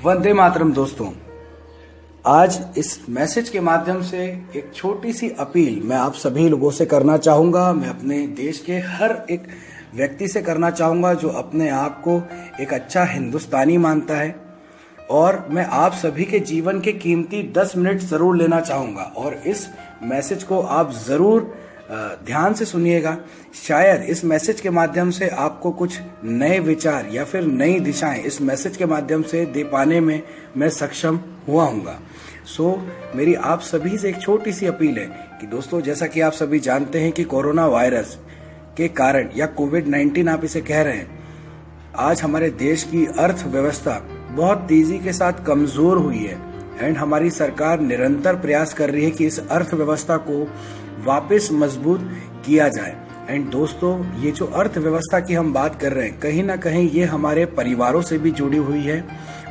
वंदे मातरम दोस्तों। आज इस मैसेज के माध्यम से एक छोटी सी अपील मैं आप सभी लोगों से करना चाहूंगा। मैं अपने देश के हर एक व्यक्ति से करना चाहूंगा जो अपने आप को एक अच्छा हिंदुस्तानी मानता है, और मैं आप सभी के जीवन के कीमती 10 मिनट जरूर लेना चाहूंगा और इस मैसेज को आप जरूर ध्यान से सुनिएगा। शायद इस मैसेज के माध्यम से आपको कुछ नए विचार या फिर नई दिशाएं इस मैसेज के माध्यम से दे पाने में मैं सक्षम हुआ हूँगा। मेरी आप सभी से एक छोटी सी अपील है कि दोस्तों, जैसा कि आप सभी जानते हैं कि कोरोना वायरस के कारण या कोविड-19 आप इसे कह रहे हैं, आज हमारे देश की अर्थव्यवस्था बहुत तेजी के साथ कमजोर हुई है एंड हमारी सरकार निरंतर प्रयास कर रही है कि इस अर्थव्यवस्था को वापस मजबूत किया जाए। एंड दोस्तों, ये जो अर्थव्यवस्था की हम बात कर रहे हैं, कहीं ना कहीं ये हमारे परिवारों से भी जुड़ी हुई है।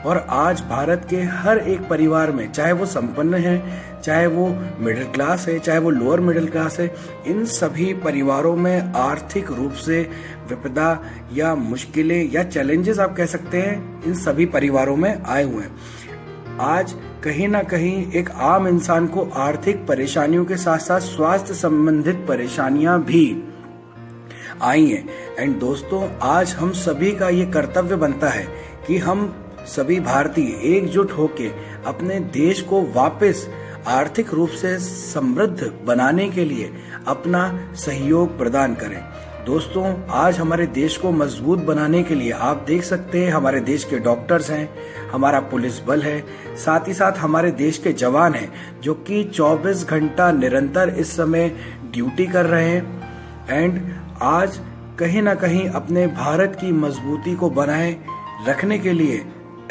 और आज भारत के हर एक परिवार में, चाहे वो संपन्न है, चाहे वो मिडिल क्लास है, चाहे वो लोअर मिडिल क्लास है, इन सभी परिवारों में आर्थिक रूप से विपदा या मुश्किलें या चैलेंजेस आप कह सकते हैं, इन सभी परिवारों में आए हुए हैं। आज कहीं ना कहीं एक आम इंसान को आर्थिक परेशानियों के साथ साथ स्वास्थ्य संबंधित परेशानियां भी आई हैं। एंड दोस्तों, आज हम सभी का ये कर्तव्य बनता है कि हम सभी भारतीय एकजुट होके अपने देश को वापस आर्थिक रूप से समृद्ध बनाने के लिए अपना सहयोग प्रदान करें। दोस्तों, आज हमारे देश को मजबूत बनाने के लिए आप देख सकते हैं हमारे देश के डॉक्टर्स हैं, हमारा पुलिस बल है, साथ ही साथ हमारे देश के जवान हैं जो कि 24 घंटा निरंतर इस समय ड्यूटी कर रहे हैं। एंड आज कहीं ना कहीं अपने भारत की मजबूती को बनाए रखने के लिए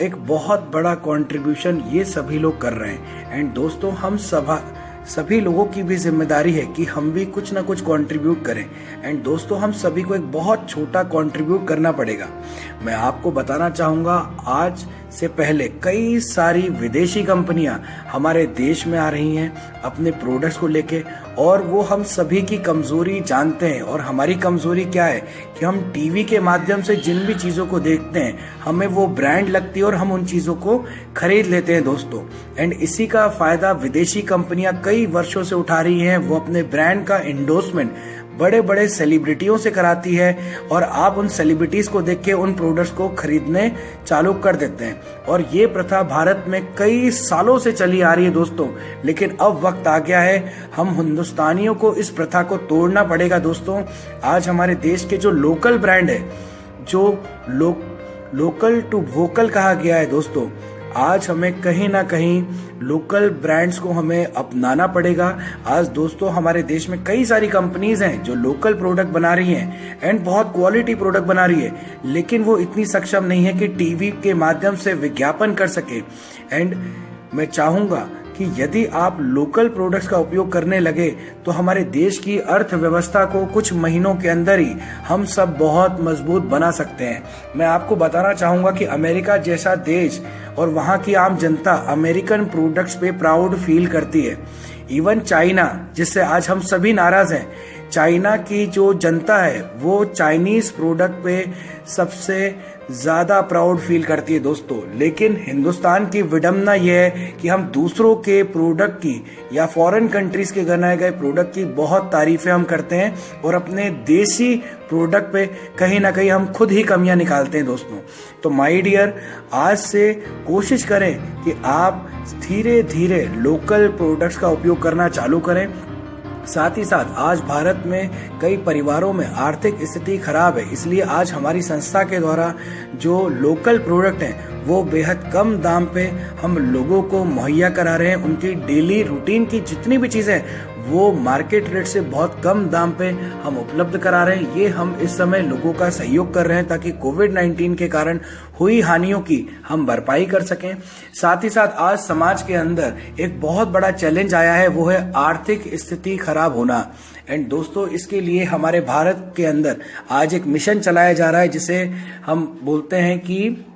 एक बहुत बड़ा कंट्रीब्यूशन ये सभी लोग कर रहे हैं। एंड दोस्तों, हम सभी लोगों की भी जिम्मेदारी है कि हम भी कुछ ना कुछ कंट्रीब्यूट करें। एंड दोस्तों, हम सभी को एक बहुत छोटा कंट्रीब्यूट करना पड़ेगा। मैं आपको बताना चाहूंगा, आज से पहले कई सारी विदेशी कंपनियां हमारे देश में आ रही हैं अपने प्रोडक्ट्स को लेके, और वो हम सभी की कमजोरी जानते हैं। और हमारी कमजोरी क्या है कि हम टीवी के माध्यम से जिन भी चीजों को देखते हैं, हमें वो ब्रांड लगती है और हम उन चीजों को खरीद लेते हैं दोस्तों। एंड इसी का फायदा विदेशी कंपनियां कई वर्षों से उठा रही हैं। वो अपने ब्रांड का एंडोर्समेंट बड़े बड़े सेलिब्रिटियों से कराती है और आप उन सेलिब्रिटीज को देख के उन प्रोडक्ट्स को खरीदने चालू कर देते हैं। और ये प्रथा भारत में कई सालों से चली आ रही है दोस्तों, लेकिन अब वक्त आ गया है, हम हिंदुस्तानियों को इस प्रथा को तोड़ना पड़ेगा दोस्तों। आज हमारे देश के जो लोकल ब्रांड है, जो लोकल टू वोकल कहा गया है दोस्तों, आज हमें कहीं ना कहीं लोकल ब्रांड्स को हमें अपनाना पड़ेगा। आज दोस्तों, हमारे देश में कई सारी कंपनीज हैं जो लोकल प्रोडक्ट बना रही हैं एंड बहुत क्वालिटी प्रोडक्ट बना रही है, लेकिन वो इतनी सक्षम नहीं है कि टीवी के माध्यम से विज्ञापन कर सके। एंड मैं चाहूंगा कि यदि आप लोकल प्रोडक्ट्स का उपयोग करने लगे तो हमारे देश की अर्थव्यवस्था को कुछ महीनों के अंदर ही हम सब बहुत मजबूत बना सकते हैं। मैं आपको बताना चाहूंगा कि अमेरिका जैसा देश और वहां की आम जनता अमेरिकन प्रोडक्ट्स पे प्राउड फील करती है। इवन चाइना, जिससे आज हम सभी नाराज हैं, चाइना की जो जनता है वो चाइनीज प्रोडक्ट पे सबसे ज्यादा प्राउड फील करती है दोस्तों। लेकिन हिंदुस्तान की विडंबना यह है कि हम दूसरों के प्रोडक्ट की या फॉरेन कंट्रीज के बनाए गए प्रोडक्ट की बहुत तारीफें हम करते हैं और अपने देसी प्रोडक्ट पे कहीं ना कहीं हम खुद ही कमियां निकालते हैं दोस्तों। तो माय डियर, आज से कोशिश करें कि आप धीरे धीरे लोकल प्रोडक्ट्स का उपयोग करना चालू करें। साथ ही साथ आज भारत में कई परिवारों में आर्थिक स्थिति खराब है, इसलिए आज हमारी संस्था के द्वारा जो लोकल प्रोडक्ट हैं वो बेहद कम दाम पे हम लोगों को मुहैया करा रहे हैं। उनकी डेली रूटीन की जितनी भी चीजें वो मार्केट रेट से बहुत कम दाम पे हम उपलब्ध करा रहे हैं। ये हम इस समय लोगों का सहयोग कर रहे हैं ताकि कोविड-19 के कारण हुई हानियों की हम भरपाई कर सकें। साथ ही साथ आज समाज के अंदर एक बहुत बड़ा चैलेंज आया है, वो है आर्थिक स्थिति खराब होना। एंड दोस्तों, इसके लिए हमारे भारत के अंदर आज एक मिशन चलाया जा रहा है जिसे हम बोलते हैं कि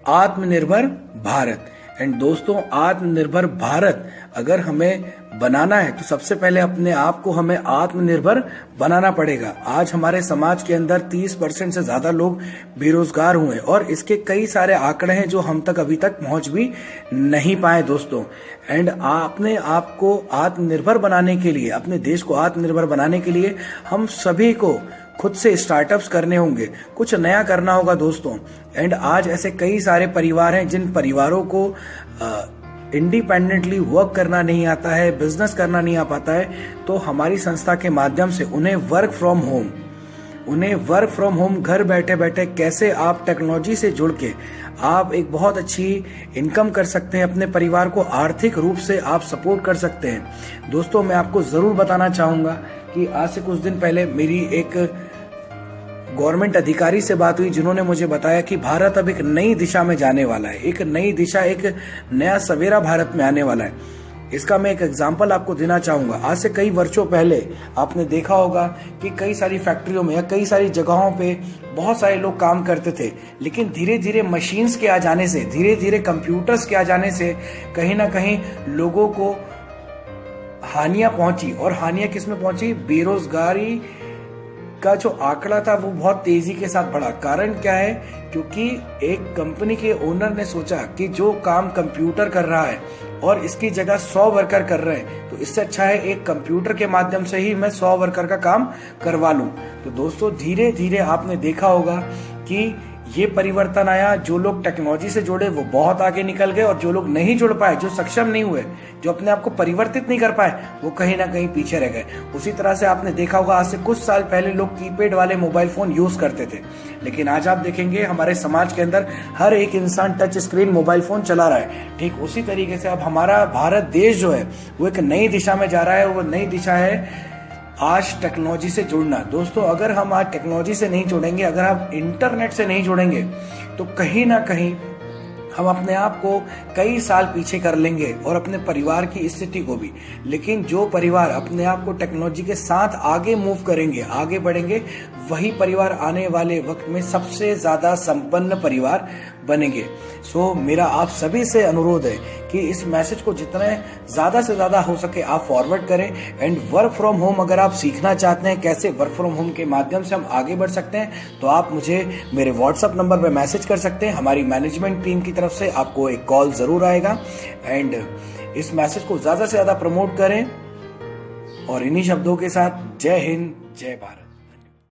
आत्मनिर्भर भारत। एंड दोस्तों, आत्मनिर्भर भारत अगर हमें बनाना है तो सबसे पहले अपने आप को हमें आत्मनिर्भर बनाना पड़ेगा। आज हमारे समाज के अंदर 30% से ज्यादा लोग बेरोजगार हुए और इसके कई सारे आंकड़े हैं जो हम तक अभी तक पहुंच भी नहीं पाए दोस्तों। एंड अपने आप को आत्मनिर्भर बनाने के लिए, अपने देश को आत्मनिर्भर बनाने के लिए हम सभी को खुद से स्टार्टअप्स करने होंगे, कुछ नया करना होगा दोस्तों। एंड आज ऐसे कई सारे परिवार हैं जिन परिवारों को इंडिपेंडेंटली वर्क करना नहीं आता है, बिजनेस करना नहीं आ पाता है, तो हमारी संस्था के माध्यम से उन्हें वर्क फ्रॉम होम घर बैठे बैठे कैसे आप टेक्नोलॉजी से जुड़ के आप एक बहुत अच्छी इनकम कर सकते हैं, अपने परिवार को आर्थिक रूप से आप सपोर्ट कर सकते हैं। दोस्तों, मैं आपको जरूर बताना चाहूंगा कि आज से कुछ दिन पहले मेरी एक गवर्नमेंट अधिकारी से बात हुई जिन्होंने मुझे बताया कि भारत अब एक नई दिशा में जाने वाला है, एक नई दिशा, एक नया सवेरा भारत में आने वाला है। इसका मैं एक एग्जांपल आपको देना चाहूंगा। आज से कई वर्षों पहले आपने देखा होगा कि कई सारी फैक्ट्रियों में या कई सारी जगहों पे बहुत सारे लोग काम करते थे, लेकिन धीरे धीरे मशीन्स के आ जाने से, धीरे धीरे कंप्यूटर्स के आ जाने से कहीं ना कहीं लोगों को हानियां पहुंची। और हानियां किसमें पहुंची? बेरोजगारी का जो आंकड़ा था वो बहुत तेजी के साथ बढ़ा। कारण क्या है? क्योंकि एक कंपनी के ओनर ने सोचा कि जो काम कंप्यूटर कर रहा है और इसकी जगह 100 वर्कर कर रहे हैं, तो इससे अच्छा है एक कंप्यूटर के माध्यम से ही मैं 100 वर्कर का काम करवा लूं। तो दोस्तों, धीरे धीरे आपने देखा होगा कि ये परिवर्तन आया। जो लोग टेक्नोलॉजी से जुड़े वो बहुत आगे निकल गए और जो लोग नहीं जुड़ पाए, जो सक्षम नहीं हुए, जो अपने आप को परिवर्तित नहीं कर पाए, वो कहीं ना कहीं पीछे रह गए। उसी तरह से आपने देखा होगा आज से कुछ साल पहले लोग कीपैड वाले मोबाइल फोन यूज करते थे, लेकिन आज आप देखेंगे हमारे समाज के अंदर हर एक इंसान टच स्क्रीन मोबाइल फोन चला रहा है। ठीक उसी तरीके से अब हमारा भारत देश जो है वो एक नई दिशा में जा रहा है और वो नई दिशा है आज टेक्नोलॉजी से जुड़ना। दोस्तों, अगर हम आज टेक्नोलॉजी से नहीं जुड़ेंगे, अगर हम इंटरनेट से नहीं जुड़ेंगे, तो कहीं ना कहीं हम अपने आप को कई साल पीछे कर लेंगे और अपने परिवार की स्थिति को भी। लेकिन जो परिवार अपने आप को टेक्नोलॉजी के साथ आगे मूव करेंगे, आगे बढ़ेंगे, वही परिवार आने वाले वक्त में सबसे ज्यादा संपन्न परिवार बनेंगे। सो मेरा आप सभी से अनुरोध है कि इस मैसेज को जितने ज्यादा से ज्यादा हो सके आप फॉरवर्ड करें। एंड वर्क फ्रॉम होम अगर आप सीखना चाहते हैं, कैसे वर्क फ्रॉम होम के माध्यम से हम आगे बढ़ सकते हैं, तो आप मुझे मेरे व्हाट्सएप नंबर पर मैसेज कर सकते हैं। हमारी मैनेजमेंट टीम की तरफ से आपको एक कॉल जरूर आएगा। एंड इस मैसेज को ज्यादा से ज्यादा प्रमोट करें और इन्हीं शब्दों के साथ जय हिंद, जय भारत।